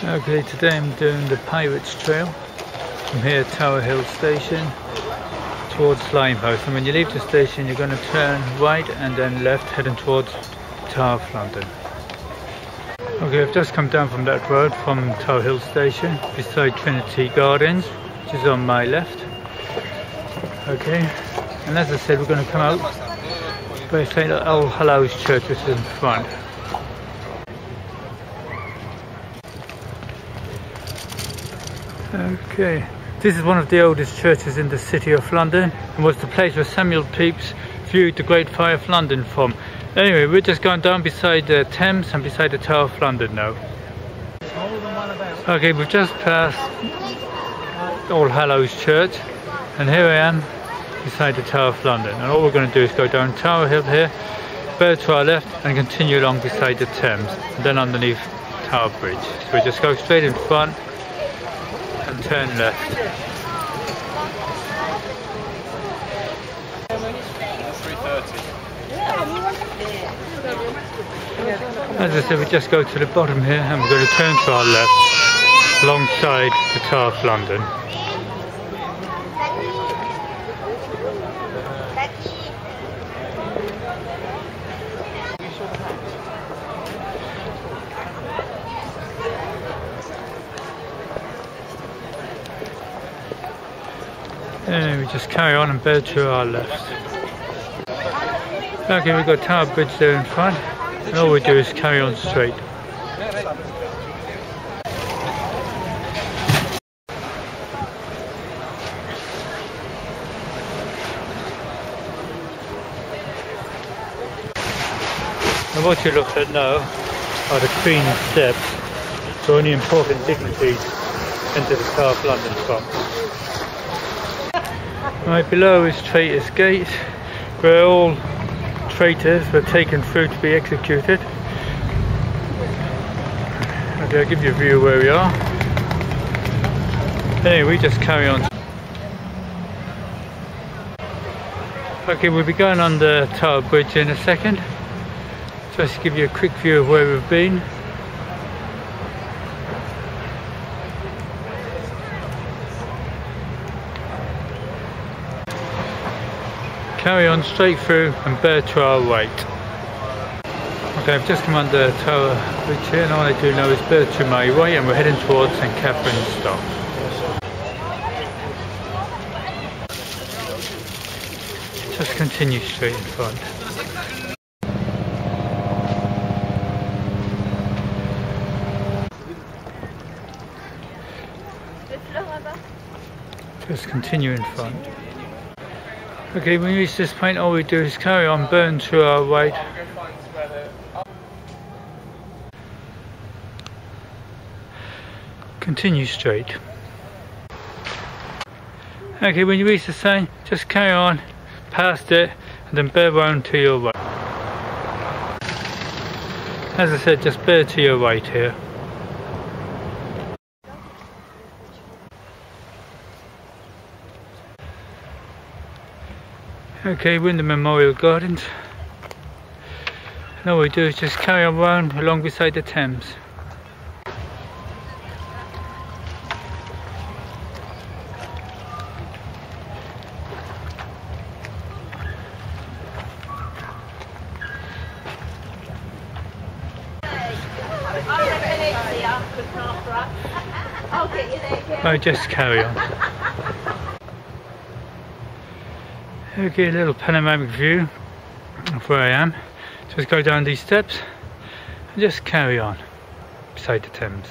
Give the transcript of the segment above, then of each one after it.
Okay, today I'm doing the Pirates Trail from here Tower Hill Station towards Limehouse, and when you leave the station you're going to turn right and then left heading towards Tower of London. Okay, I've just come down from that road from Tower Hill Station beside Trinity Gardens, which is on my left. Okay, and as I said, we're going to come out by St. All Hallows Church, which is in front. Okay, this is one of the oldest churches in the city of London and was the place where Samuel Pepys viewed the Great Fire of London from. Anyway, we're just going down beside the Thames and beside the Tower of London now. Okay, we've just passed All Hallows Church and here I am beside the Tower of London, and all we're going to do is go down Tower Hill here, bear to our left and continue along beside the Thames and then underneath Tower Bridge. So we just go straight in front and turn left. As I said, we just go to the bottom here and we're going to turn to our left alongside the Tower of London. And we just carry on and bear to our left. Okay, we've got Tower Bridge there in front, and all we do is carry on straight. And what you look at now are the Queen steps, so only important dignitaries enter the Tower of London from. Right below is Traitors Gate, where all traitors were taken through to be executed. Okay, I'll give you a view of where we are. Anyway, we just carry on. Okay, we'll be going on the Tower Bridge in a second. Just to give you a quick view of where we've been. Carry on straight through and bear to our right. Okay, I've just come on the Tower Bridge here and all I do now is bear to my right and we're heading towards St. Catherine's Stop. Just continue straight in front. Just continue in front. Okay, when we reach this point, all we do is carry on, burn to our right. Continue straight. Okay, when you reach the sign, just carry on, past it, and then bear round to your right. As I said, just bear to your right here. Okay, we're in the Memorial Gardens, and all we do is just carry on round along beside the Thames. I just carry on. Okay, a little panoramic view of where I am. Just go down these steps and just carry on beside the Thames.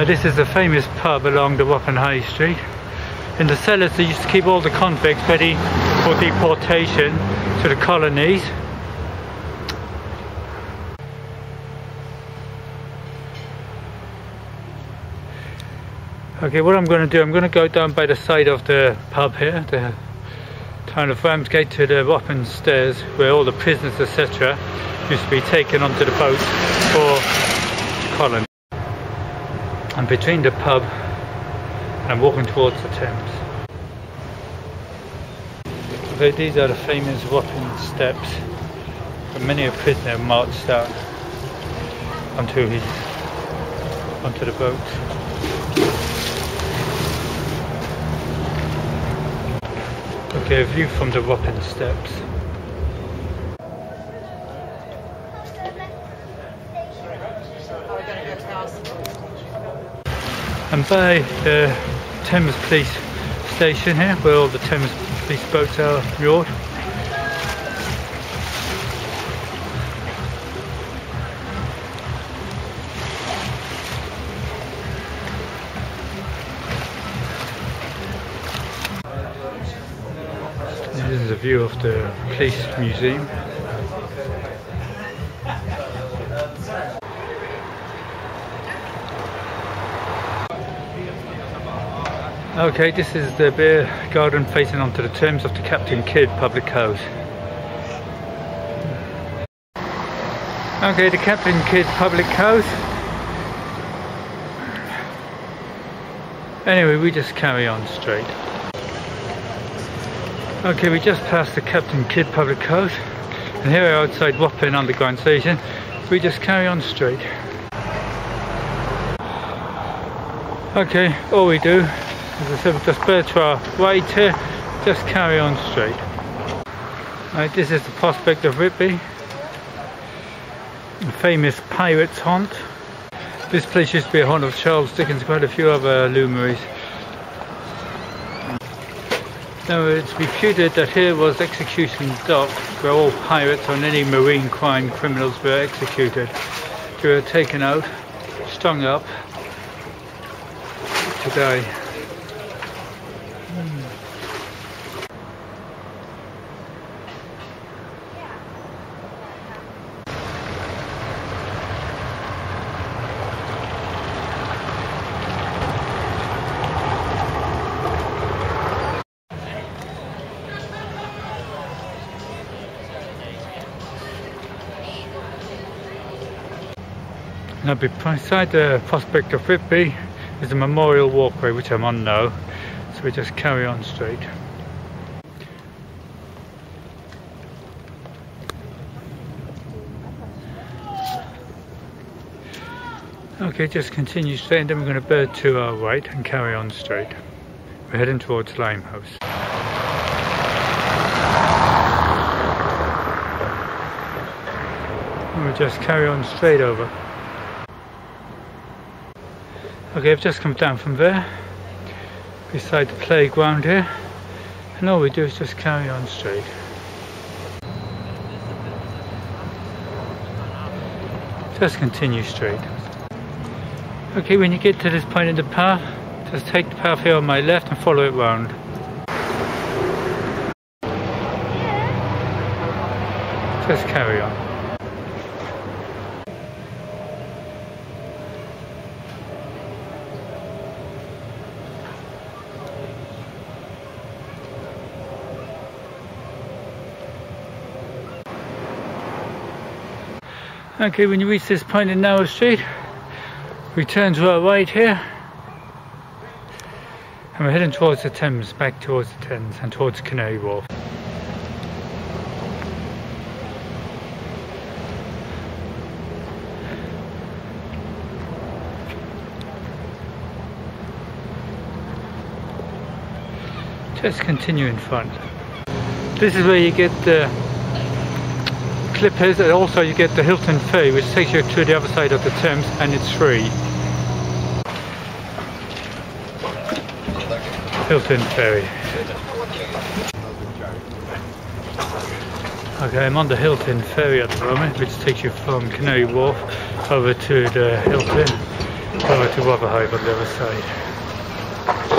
This is a famous pub along the Wapping High Street. In the cellars they used to keep all the convicts ready for deportation to the colonies. Okay, what I'm going to do, I'm going to go down by the side of the pub here, the kind of Ramsgate, to the Wapping stairs where all the prisoners etc. used to be taken onto the boat for the colony. And between the pub and I'm walking towards the Thames. Okay, these are the famous Wapping steps, and many a prisoner marched out onto the boat. Okay, a view from the Wapping steps. And by the Thames Police Station here, where all the Thames Police boats are moored. This is a view of the Police Museum. Okay, this is the beer garden facing onto the Thames of the Captain Kidd public house. Okay, the Captain Kidd public house. Anyway, we just carry on straight. Okay, we just passed the Captain Kidd public house, and here we are outside Wapping Underground Station. We just carry on straight. Okay, all we do, as I said, we just bear to our right here, just carry on straight. Right, this is the Prospect of Whitby, the famous pirate's haunt. This place used to be a haunt of Charles Dickens, quite a few other luminaries. Now it's reputed that here was execution dock, where all pirates and any marine crime criminals were executed. They were taken out, strung up to die. Now beside the Prospect of Whitby is a memorial walkway, which I'm on now, so we just carry on straight. Okay, just continue straight, and then we're going to bear to our right and carry on straight. We're heading towards Limehouse. And we'll just carry on straight over. Okay, I've just come down from there, beside the playground here, and all we do is just carry on straight. Just continue straight. Okay, when you get to this point in the path, just take the path here on my left and follow it round. Just carry on. Okay, when you reach this point in Narrow Street, we turn to our right here, and we're heading towards the Thames, back towards the Thames and towards Canary Wharf. Just continue in front. This is where you get the Clippers, and also you get the Hilton Ferry, which takes you to the other side of the Thames, and it's free. Hilton Ferry. Okay, I'm on the Hilton Ferry at the moment, which takes you from Canary Wharf over to the Hilton. over to Rotherhithe on the other side.